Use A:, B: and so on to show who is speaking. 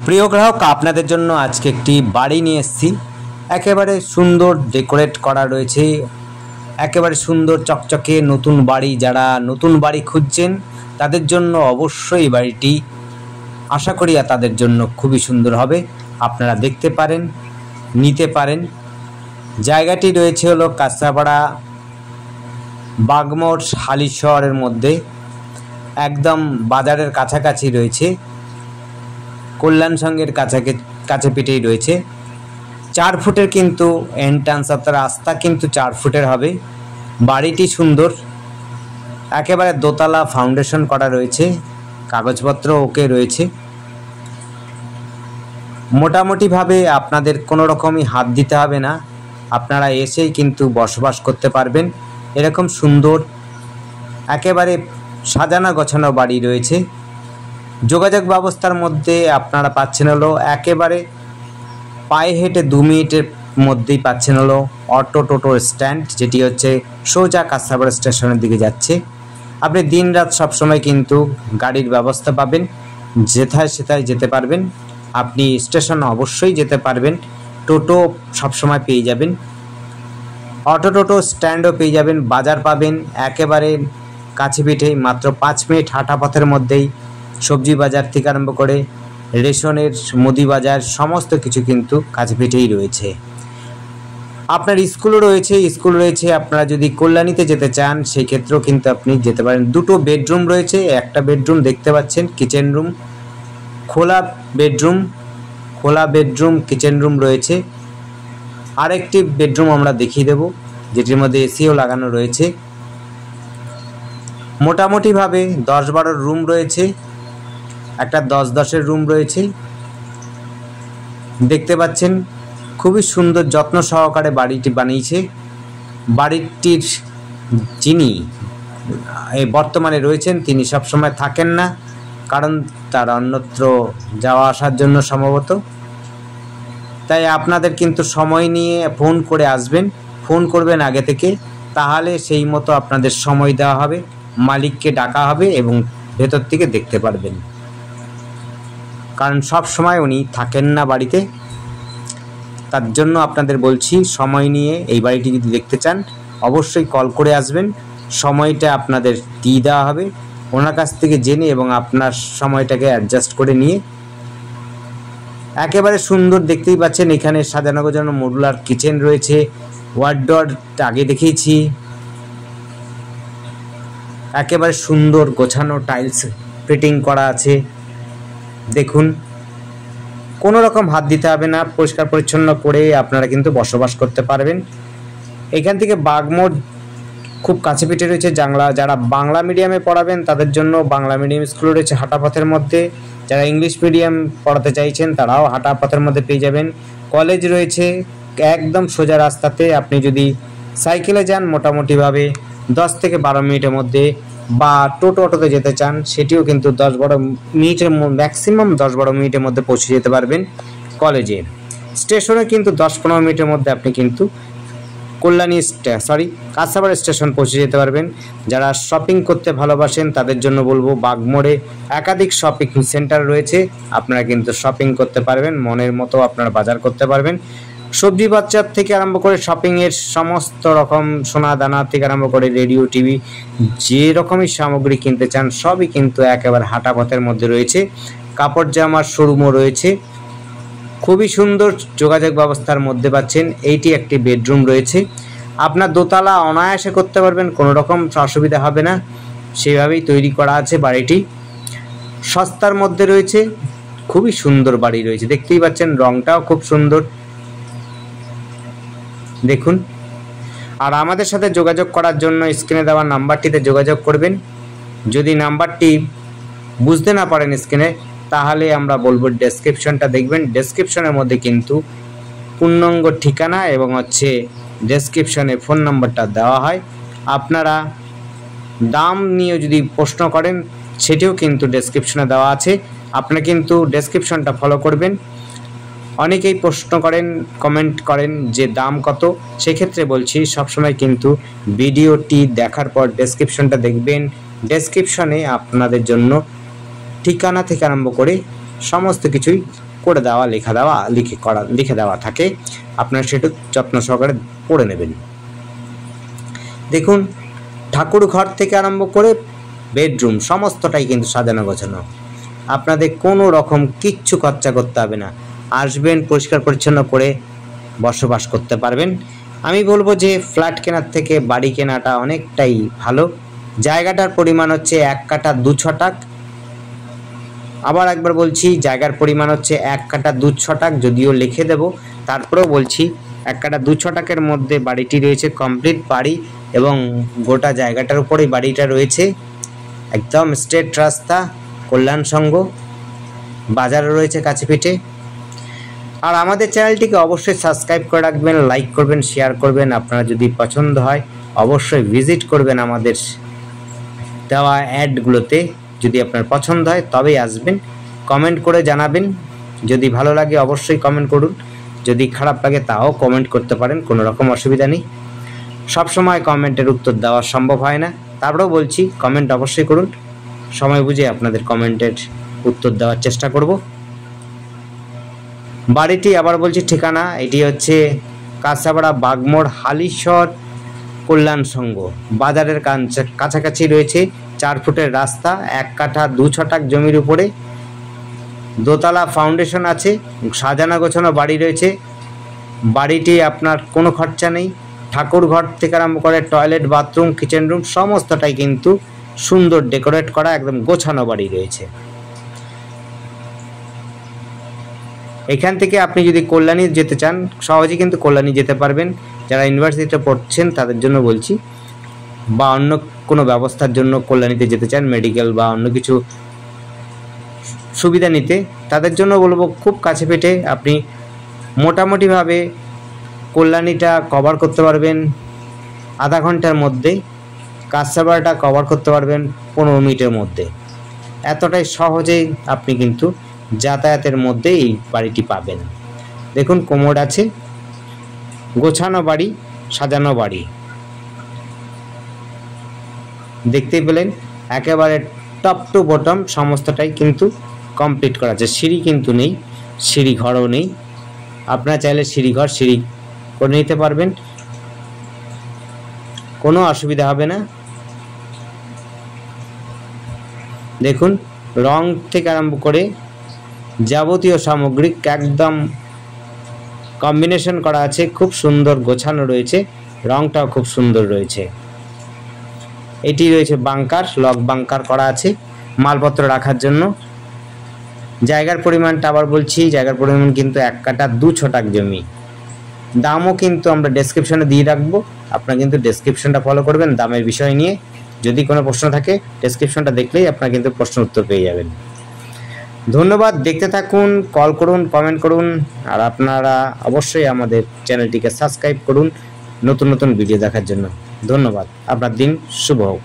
A: প্রিয় গ্রাহক, আপনাদের জন্য আজকে একটি বাড়ি নিয়ে এসেছি। একেবারে সুন্দর ডেকোরেট করা রয়েছে, একেবারে সুন্দর চকচকে নতুন বাড়ি। যারা নতুন বাড়ি খুঁজছেন তাদের জন্য অবশ্যই বাড়িটি আশা করি তাদের জন্য খুবই সুন্দর হবে। আপনারা দেখতে পারেন, নিতে পারেন। জায়গাটি রয়েছে হলো কাঁচরাপাড়া বাগমোড় হালিশহরের মধ্যে, একদম বাজারের কাছাকাছি রয়েছে, কল্যাণ সংঘের কাছে পিঠেই রয়েছে। 4 ফুটের কিন্তু এন্ট্রান্স অর্থাৎ রাস্তা কিন্তু 4 ফুটের হবে। বাড়িটি সুন্দর, একেবারে দোতলা ফাউন্ডেশন করা রয়েছে, কাগজপত্র ওকে রয়েছে। মোটামুটিভাবে আপনাদের কোনো রকমই হাত দিতে হবে না, আপনারা এসেই কিন্তু বসবাস করতে পারবেন। এরকম সুন্দর একেবারে সাজানো গোছানো বাড়ি রয়েছে। যোগাযোগ ব্যবস্থার মধ্যে আপনারা পাচ্ছেন হলো একেবারে পায়ে হেঁটে 2 মিনিটের মধ্যেই পাচ্ছেন হলো অটো টোটো স্ট্যান্ড, যেটি হচ্ছে সোজা কাঁচরাপাড়া স্টেশনের দিকে যাচ্ছে। আপনি দিন রাত সবসময় কিন্তু গাড়ির ব্যবস্থা পাবেন, যেথায় সেথায় যেতে পারবেন। আপনি স্টেশনে অবশ্যই যেতে পারবেন, টোটো সবসময় পেয়ে যাবেন, অটো টোটো স্ট্যান্ডও পেয়ে যাবেন, বাজার পাবেন একেবারে কাছে পিঠেই। মাত্র 5 মিনিট হাঁটা পথের মধ্যেই সবজি বাজার থেকে আরম্ভ করে রেশনের মুদি বাজার সমস্ত কিছু কিন্তু কাছে পিঠেই রয়েছে। আপনার স্কুলও রয়েছে। আপনারা যদি কল্যাণীতে যেতে চান সেই ক্ষেত্রেও কিন্তু আপনি যেতে পারেন। 2টো বেডরুম রয়েছে, একটা বেডরুম দেখতে পাচ্ছেন কিচেন রুম, খোলা বেডরুম কিচেন রুম রয়েছে। আরেকটি বেডরুম আমরা দেখিয়ে দেব, যেটির মধ্যে এসিও লাগানো রয়েছে। মোটামুটিভাবে 10-12 রুম রয়েছে, একটা 10-10-এর রুম রয়েছে। দেখতে পাচ্ছেন খুবই সুন্দর যত্ন সহকারে বাড়িটি বানিয়েছে। বাড়িটির যিনি বর্তমানে রয়েছেন তিনি সবসময় থাকেন না, কারণ তার অন্যত্র যাওয়া আসার জন্য সম্ভবত। তাই আপনাদের কিন্তু সময় নিয়ে ফোন করে আসবেন, ফোন করবেন আগে থেকে, তাহলে সেই মতো আপনাদের সময় দেওয়া হবে, মালিককে ডাকা হবে এবং ভেতর থেকে দেখতে পারবেন। কারণ সব সময় উনি থাকেন না বাড়িতে, তার জন্য আপনাদের বলছি সময় নিয়ে এই বাড়িটি যদি দেখতে চান অবশ্যই কল করে আসবেন। সময়টা আপনাদের দিয়ে দেওয়া হবে ওনার কাছ থেকে জেনে, এবং আপনার সময়টাকে অ্যাডজাস্ট করে নিয়ে। একেবারে সুন্দর দেখতেই পাচ্ছেন, এখানে সাজানো গোছানো মডুলার কিচেন রয়েছে, ওয়ার্ডরোব আগে দেখিয়েছি। একেবারে সুন্দর গোছানো টাইলস ফিটিং করা আছে। দেখুন, কোনো রকম হাত দিতে হবে না, পরিষ্কার পরিচ্ছন্ন করে আপনারা কিন্তু বসবাস করতে পারবেন। এখান থেকে বাগমোড় খুব কাছে পিঠে রয়েছে। যারা বাংলা মিডিয়ামে পড়াবেন তাদের জন্য বাংলা মিডিয়াম স্কুল রয়েছে হাঁটা পথের মধ্যে। যারা ইংলিশ মিডিয়াম পড়াতে চাইছেন তারাও হাঁটা পথের মধ্যে পেয়ে যাবেন। কলেজ রয়েছে একদম সোজা রাস্তাতে। আপনি যদি সাইকেলে যান মোটামুটিভাবে 10 থেকে 12 মিনিটের মধ্যে, বা অটোতে যেতে চান সেটিও কিন্তু 10-12 মিনিটের ম্যাক্সিমাম 10-12 মিনিটের মধ্যে পৌঁছে যেতে পারবেন কলেজে। স্টেশনে কিন্তু 10-15 মিনিটের মধ্যে আপনি কিন্তু কাঁচরাপাড়া স্টেশন পৌঁছে যেতে পারবেন। যারা শপিং করতে ভালোবাসেন তাদের জন্য বলবো, বাগমোড়ে একাধিক শপিং সেন্টার রয়েছে, আপনারা কিন্তু শপিং করতে পারবেন, মনের মতো আপনারা বাজার করতে পারবেন। সবজি বাজার থেকে আরম্ভ করে শপিংয়ের সমস্ত রকম সোনা দানা থেকে আরম্ভ করে রেডিও টিভি যে রকমই সামগ্রী কিনতে চান সবই কিন্তু একেবারে হাঁটা পথের মধ্যে রয়েছে। কাপড় জামার শোরুমও রয়েছে, খুবই সুন্দর যোগাযোগ ব্যবস্থার মধ্যে পাচ্ছেন। এইটি একটি বেডরুম রয়েছে, আপনার দোতলা অনায়াসে করতে পারবেন, কোনো রকম অসুবিধা হবে না, সেভাবেই তৈরি করা আছে বাড়িটি। সস্তার মধ্যে রয়েছে, খুবই সুন্দর বাড়ি রয়েছে। দেখতেই পাচ্ছেন রংটাও খুব সুন্দর, দেখুন। আর আমাদের সাথে যোগাযোগ করার জন্য স্ক্রিনে দেওয়া নাম্বারটিতে যোগাযোগ করবেন। যদি নাম্বারটি বুঝতে না পারেন স্ক্রিনে, তাহলে আমরা বলবো ডেসক্রিপশনটা দেখবেন। ডেসক্রিপশনের মধ্যে কিন্তু পূর্ণাঙ্গ ঠিকানা এবং ডেসক্রিপশনে ফোন নাম্বারটা দেওয়া হয়। আপনারা দাম নিয়ে যদি প্রশ্ন করেন সেটিও কিন্তু ডেসক্রিপশনে দেওয়া আছে, আপনারা কিন্তু ডেসক্রিপশনটা ফলো করবেন। অনেকেই প্রশ্ন করেন, কমেন্ট করেন যে দাম কত, সেক্ষেত্রে বলছি সবসময় কিন্তু ভিডিওটি দেখার পর ডেসক্রিপশনটা দেখবেন। ডেসক্রিপশনে আপনাদের জন্য ঠিকানা থেকে আরম্ভ করে সমস্ত কিছুই করে দেওয়া, লিখে দেওয়া থাকে। আপনারা সেটা যত্ন সহকারে পড়ে নেবেন। দেখুন, ঠাকুর ঘর থেকে আরম্ভ করে বেডরুম সমস্তটাই কিন্তু সাজানো গোছানো। আপনাদের কোনো রকম কিচ্ছু খরচা করতে হবে না। আসবেন, পরিষ্কার পরিচ্ছন্ন করে বসবাস করতে পারবেন। আমি বলবো যে ফ্ল্যাট কেনার থেকে বাড়ি কেনাটা অনেকটাই ভালো। জায়গাটার পরিমাণ হচ্ছে 1 কাঠা 2 ছটাক। আবার একবার বলছি, জায়গার পরিমাণ হচ্ছে 1 কাঠা 2 ছটাক, যদিও লিখে দেব, তারপরেও বলছি 1 কাঠা 2 ছটাকের মধ্যে বাড়িটি রয়েছে, কমপ্লিট বাড়ি, এবং গোটা জায়গাটার উপরেই বাড়িটা রয়েছে। একদম স্ট্রেট রাস্তা, কল্যাণ সংঘ, বাজারও রয়েছে কাছে পিঠে। আর আমাদের চ্যানেলটিকে অবশ্যই সাবস্ক্রাইব করে রাখবেন, লাইক করবেন, শেয়ার করবেন। আপনারা যদি পছন্দ হয় অবশ্যই ভিজিট করবেন আমাদের দেওয়া অ্যাডগুলোতে। যদি আপনার পছন্দ হয় তবেই আসবেন। কমেন্ট করে জানাবেন। যদি ভালো লাগে অবশ্যই কমেন্ট করুন, যদি খারাপ লাগে তাও কমেন্ট করতে পারেন, কোনো রকম অসুবিধা নেই। সবসময় কমেন্টের উত্তর দেওয়া সম্ভব হয় না, তারপরেও বলছি কমেন্ট অবশ্যই করুন। সময় বুঝে আপনাদের কমেন্টের উত্তর দেওয়ার চেষ্টা করব। বাড়িটি আবার বলছি, ঠিকানা এটি হচ্ছে কাঁচাপাড়া, বাগমোড়, হালিশহর, কল্যাণ সংঘ, বাজারের কাছাকাছি রয়েছে। 4 ফুটের রাস্তা, 1 কাঠা 2 ছটাক জমির উপরে, দোতলা ফাউন্ডেশন আছে, সাজানো গোছানো বাড়ি রয়েছে। বাড়িটি আপনার কোনো খরচা নেই। ঠাকুর ঘর থেকে আরম্ভ করে টয়লেট, বাথরুম, কিচেন রুম সমস্তটাই কিন্তু সুন্দর ডেকোরেট করা, একদম গোছানো বাড়ি রয়েছে। এখান থেকে আপনি যদি কল্যাণী যেতে চান সহজেই কিন্তু কল্যাণী যেতে পারবেন। যারা ইউনিভার্সিটিতে পড়ছেন তাদের জন্য বলছি, বা অন্য কোনো ব্যবস্থার জন্য কল্যাণীতে যেতে চান, মেডিকেল বা অন্য কিছু সুবিধা নিতে, তাদের জন্য বলবো খুব কাছে পেটে আপনি মোটামুটিভাবে কল্যাণীটা কভার করতে পারবেন আধা ঘন্টার মধ্যে, কাঁচাপাড়াটা কভার করতে পারবেন 15 মিনিটের মধ্যে। এতটাই সহজেই আপনি কিন্তু যাতায়াতের মধ্যে এই বাড়িটি পাবেন। দেখুন, কোমোড আছে, গোছানো বাড়ি, সাজানো বাড়ি, দেখতেই পেলেন। একেবারে টপ টু বটম সমস্তটাই কিন্তু কমপ্লিট করা আছে। সিঁড়ি কিন্তু নেই, সিঁড়ি ঘরও নেই। আপনারা চাইলে সিঁড়ি করে নিতে পারবেন, কোনো অসুবিধা হবে না। দেখুন, রং থেকে আরম্ভ করে যাবতীয় সামগ্রিক একদম কম্বিনেশন করা আছে, খুব সুন্দর গোছানো রয়েছে, রংটাও খুব সুন্দর রয়েছে। এটি রয়েছে বাংকার, লক বাংকার করা আছে মালপত্র রাখার জন্য। জায়গার পরিমাণটা আবার বলছি, জায়গার পরিমাণ কিন্তু 1 কাঠা 2 ছটাক জমি। দামও কিন্তু আমরা ডেসক্রিপশনে দিয়ে রাখবো, আপনারা কিন্তু ডেসক্রিপশনটা ফলো করবেন দামের বিষয় নিয়ে। যদি কোনো প্রশ্ন থাকে ডেসক্রিপশনটা দেখলেই আপনারা কিন্তু প্রশ্ন উত্তর পেয়ে যাবেন। ধন্যবাদ, দেখতে থাকুন, কল করুন, কমেন্ট করুন, আর আপনারা অবশ্যই আমাদের চ্যানেলটিকে সাবস্ক্রাইব করুন নতুন নতুন ভিডিও দেখার জন্য। ধন্যবাদ, আপনার দিন শুভ হোক।